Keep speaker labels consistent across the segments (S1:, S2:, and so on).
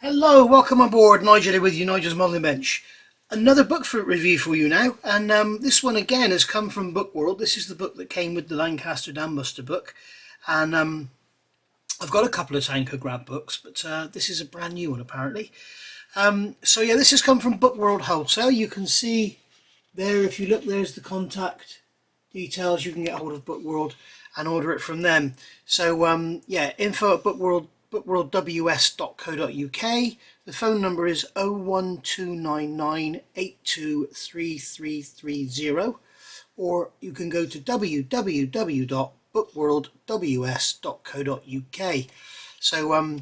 S1: Hello, welcome aboard. Nigel here with you, Nigel's Modelling Bench. Another book for review for you now, and this one again has come from Book World. This is the book that came with the Lancaster Dambuster book, and I've got a couple of Tankograd books, but this is a brand new one apparently. So yeah, this has come from Book World Wholesale. You can see there, if you look, there's the contact details. You can get hold of Book World and order it from them. So yeah, info at bookworldws.co.uk. The phone number is 01299823330, or you can go to www.bookworldws.co.uk. So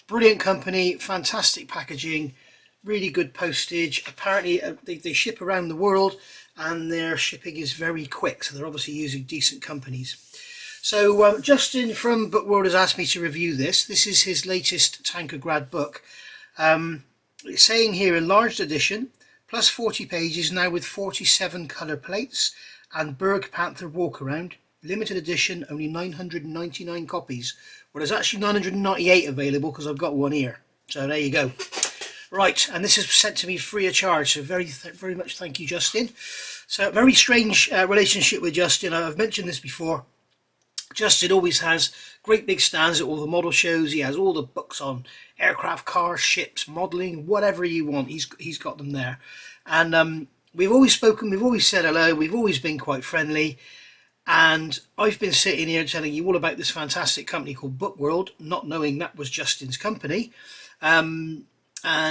S1: brilliant company, fantastic packaging, really good postage. Apparently they ship around the world and their shipping is very quick, so they're obviously using decent companies. So Justin from Book World has asked me to review this. This is his latest Tankograd book. It's saying here enlarged edition, plus 40 pages, now with 47 colour plates and Berg Panther walkaround. Limited edition, only 999 copies. Well, there's actually 998 available because I've got one here. So there you go. Right, and this is sent to me free of charge, so very much thank you, Justin. So very strange relationship with Justin. I've mentioned this before. Justin always has great big stands at all the model shows. He has all the books on aircraft, cars, ships, modelling, whatever you want. He's got them there. And we've always spoken, we've always said hello, we've always been quite friendly. And I've been sitting here telling you all about this fantastic company called Book World, not knowing that was Justin's company. And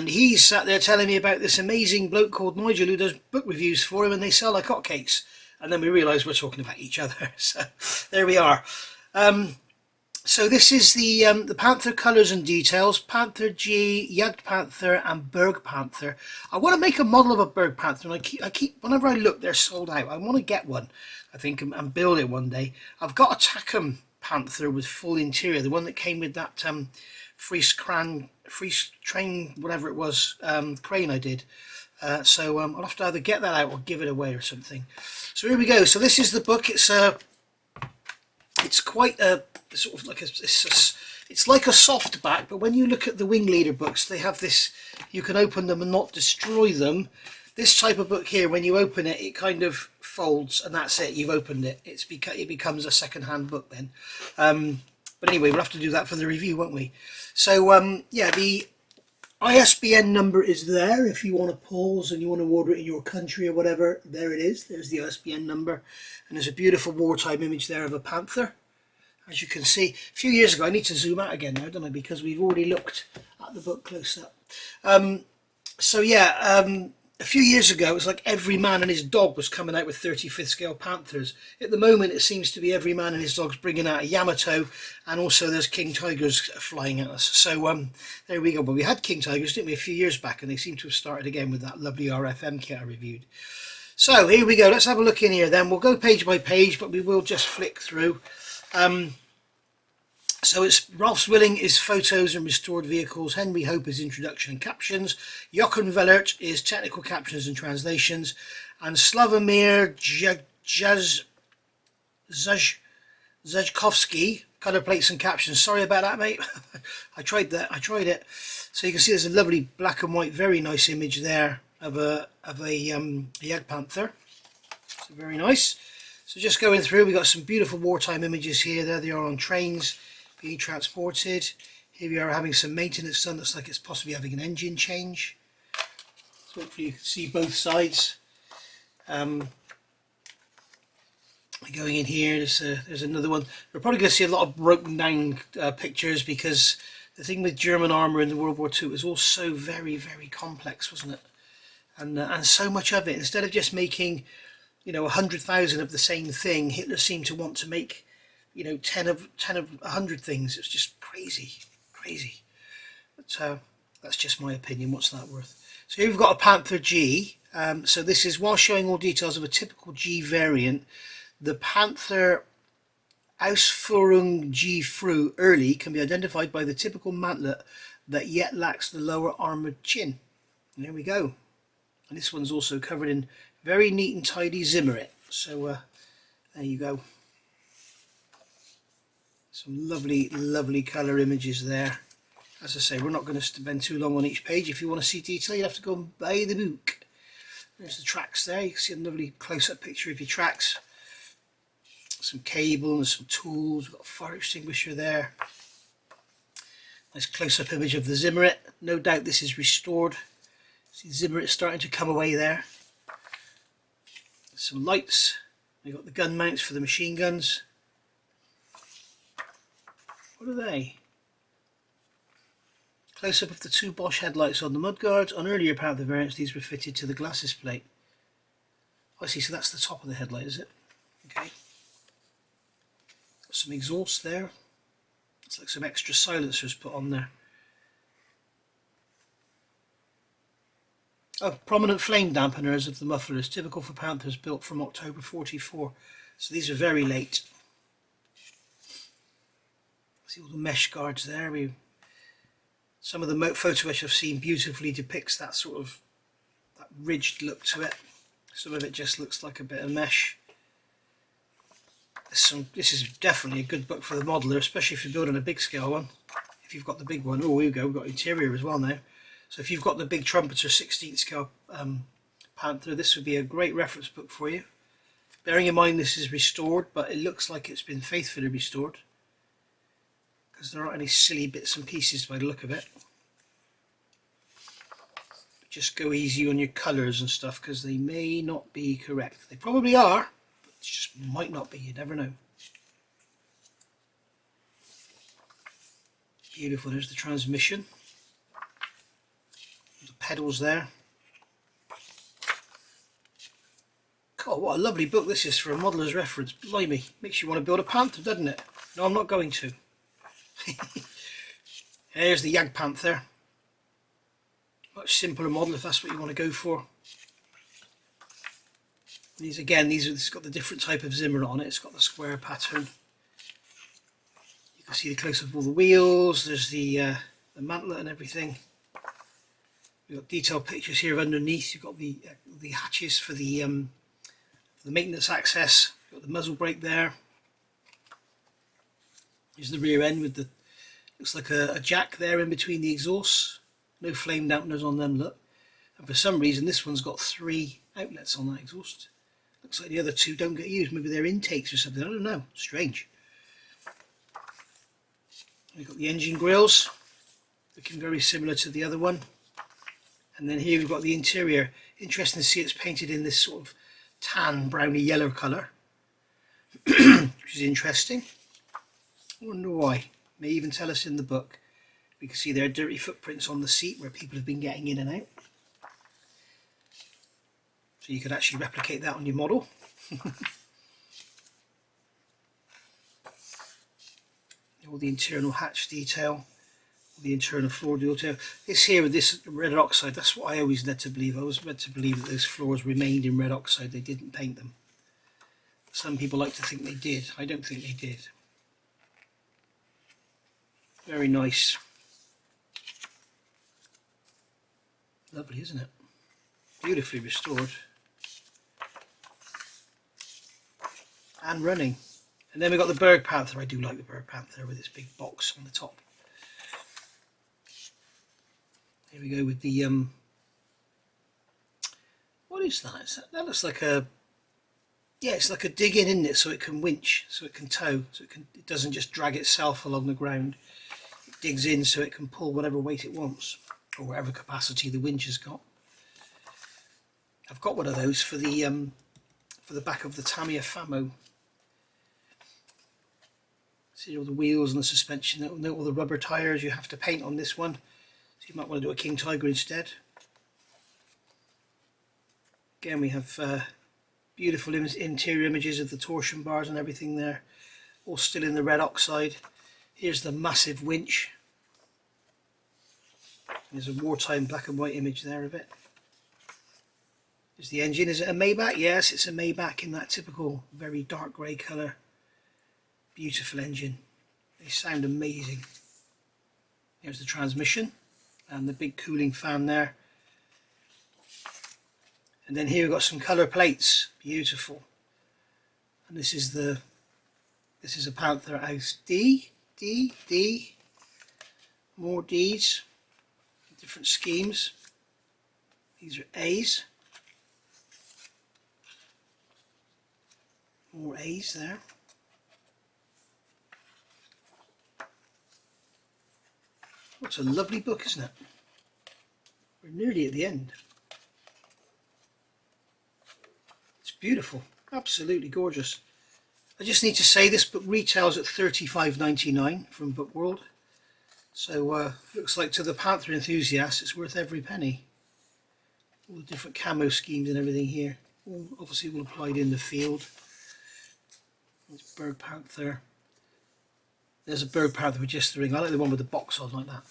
S1: he's sat there telling me about this amazing bloke called Nigel who does book reviews for him, and they sell like hotcakes. And then we realise we're talking about each other. So there we are. So this is the Panther colours and details. Panther G, Jagd Panther and Berg Panther. I want to make a model of a Berg Panther, and I keep whenever I look, they're sold out. I want to get one, I think, and build it one day. I've got a Takom Panther with full interior, the one that came with that Fries train, whatever it was, crane I did. So I'll have to either get that out or give it away or something. So here we go. So this is the book. It's quite a sort of like it's like a softback, but when you look at the Wing Leader books, they have this. You can open them and not destroy them. This type of book here, when you open it, it kind of folds, and that's it. You've opened it. It becomes a second-hand book then. But anyway, we'll have to do that for the review, won't we? So yeah, the ISBN number is there if you want to pause and you want to order it in your country or whatever. There it is. There's the ISBN number, and there's a beautiful wartime image there of a panther, as you can see. A few years ago, I need to zoom out again now, don't I, because we've already looked at the book close up. So yeah, a few years ago it was like every man and his dog was coming out with 35th scale Panthers. At the moment it seems to be every man and his dog's bringing out a Yamato, and also there's King Tigers flying at us. So there we go. But we had King Tigers, didn't we, a few years back, and they seem to have started again with that lovely RFM kit I reviewed. So here we go, let's have a look in here then. We'll go page by page, but we will just flick through. So it's Ralph Swilling is photos and restored vehicles, Henry Hope is introduction and captions, Jochen Vellert is technical captions and translations, and Slavomir Zajkowski colour plates and captions. Sorry about that, mate. I tried it. So you can see there's a lovely black and white, very nice image there of a Jagd Panther. So very nice. So just going through, we've got some beautiful wartime images here. There they are on trains being transported. Here we are having some maintenance done. Looks like it's possibly having an engine change. So hopefully you can see both sides. Going in here, there's another one. We're probably going to see a lot of broken down pictures, because the thing with German armour in the World War II was all so very, very complex, wasn't it? And so much of it, instead of just making 100,000 of the same thing, Hitler seemed to want to make 10 of 100 things. It's just crazy. But that's just my opinion. What's that worth? So here we've got a Panther G. So this is, while showing all details of a typical G variant, the Panther Ausführung G Fru early can be identified by the typical mantlet that yet lacks the lower armoured chin. And there we go. And this one's also covered in very neat and tidy Zimmerit. So there you go. Some lovely colour images there. As I say, we're not going to spend too long on each page. If you want to see detail, you have to go and buy the book. There's the tracks there. You can see a lovely close-up picture of your tracks. Some cable and some tools. We've got a fire extinguisher there. Nice close-up image of the Zimmerit. No doubt this is restored. See the Zimmerit starting to come away there. Some lights. We've got the gun mounts for the machine guns. What are they? Close-up of the two Bosch headlights on the mudguards. On earlier Panther variants, these were fitted to the glasses plate. I see, so that's the top of the headlight, is it? Okay. Got some exhaust there. It's like some extra silencers put on there. Oh, prominent flame dampeners of the mufflers, typical for Panthers, built from October 44. So these are very late. See all the mesh guards there. Some of the photo which I've seen beautifully depicts that sort of that ridged look to it. Some of it just looks like a bit of mesh. This is definitely a good book for the modeler, especially if you're building a big scale one. If you've got the big one, oh, here we go, we've got interior as well now. So if you've got the big trumpeter 16th scale Panther, this would be a great reference book for you. Bearing in mind this is restored, but it looks like it's been faithfully restored, because there aren't any silly bits and pieces by the look of it. But just go easy on your colours and stuff, because they may not be correct. They probably are, but it just might not be, you never know. Beautiful, there's the transmission. The pedals there. God, what a lovely book this is for a modeller's reference. Blimey, makes you want to build a Panther, doesn't it? No, I'm not going to. Here's the Jag Panther. Much simpler model if that's what you want to go for. These again, it's got the different type of Zimmer on it. It's got the square pattern. You can see the close up of all the wheels. There's the mantlet and everything. We've got detailed pictures here of underneath. You've got the hatches for the maintenance access. You've got the muzzle brake there. Here's the rear end with the, looks like a jack there in between the exhausts. No flame dampeners on them, look. And for some reason this one's got 3 outlets on that exhaust. Looks like the other 2 don't get used. Maybe they're intakes or something, I don't know. Strange. We've got the engine grills, looking very similar to the other one. And then here we've got the interior. Interesting to see it's painted in this sort of tan, browny yellow colour, which is interesting. I wonder why. May even tell us in the book. We can see there are dirty footprints on the seat where people have been getting in and out. So you could actually replicate that on your model. All the internal hatch detail. The internal floor detail. This here with this red oxide, that's what I always led to believe. I was led to believe that those floors remained in red oxide. They didn't paint them. Some people like to think they did. I don't think they did. Very nice. Lovely, isn't it? Beautifully restored. And running. And then we've got the Berg Panther. I do like the Berg Panther with its big box on the top. Here we go with the what is that? That looks like a, yeah, it's like a dig in, isn't it? So it can winch, so it can tow, so it doesn't just drag itself along the ground. It digs in so it can pull whatever weight it wants, or whatever capacity the winch has got. I've got one of those for the back of the Tamiya Famo. See all the wheels and the suspension, all the rubber tyres you have to paint on this one. So you might want to do a King Tiger instead. Again, we have beautiful interior images of the torsion bars and everything there, all still in the red oxide. Here's the massive winch. There's a wartime black and white image there of it. There's the engine. Is it a Maybach? Yes, it's a Maybach in that typical very dark grey colour. Beautiful engine. They sound amazing. Here's the transmission and the big cooling fan there. And then here we've got some colour plates. Beautiful. And this is a Panther House D. More D's, different schemes. These are A's. More A's there. What's a lovely book, isn't it? We're nearly at the end. It's beautiful, absolutely gorgeous. I just need to say this book retails at $35.99 from Book World. So looks like to the Panther enthusiasts it's worth every penny. All the different camo schemes and everything here. All, obviously all applied in the field. There's Bird Panther. There's a Bird Panther with just the ring. I like the one with the box on like that.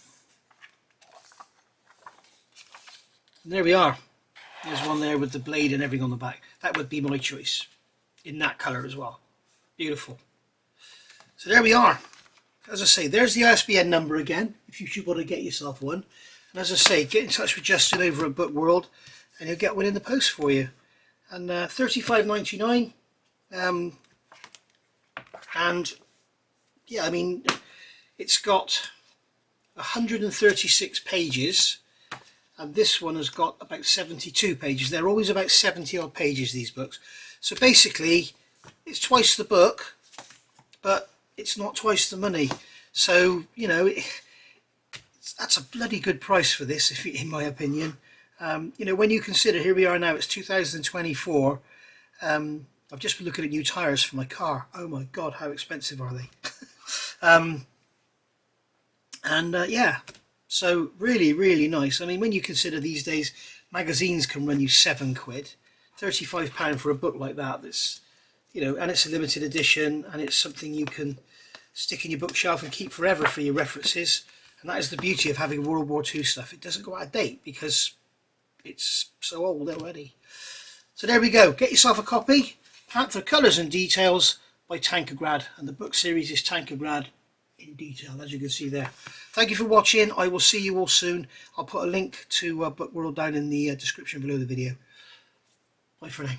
S1: And there we are. There's one there with the blade and everything on the back. That would be my choice. In that colour as well. Beautiful. So there we are. As I say, there's the ISBN number again, if you should want to get yourself one. And as I say, get in touch with Justin over at Book World and he'll get one in the post for you. And $35.99. And yeah, I mean, it's got 136 pages. And this one has got about 72 pages. They're always about 70 odd pages, these books. So basically, it's twice the book, but it's not twice the money. So, you know, that's a bloody good price for this, if in my opinion. You know, when you consider, here we are now, it's 2024. I've just been looking at new tyres for my car. Oh my God, how expensive are they? Yeah. So really, really nice. I mean, when you consider these days, magazines can run you £7, £35 for a book like that. That's, you know, and it's a limited edition, and it's something you can stick in your bookshelf and keep forever for your references. And that is the beauty of having World War II stuff. It doesn't go out of date because it's so old already. So there we go. Get yourself a copy. Panther Colours and Details by Tankograd, and the book series is Tankograd in detail, as you can see there. Thank you for watching. I will see you all soon. I'll put a link to Book World down in the description below the video. Bye for now.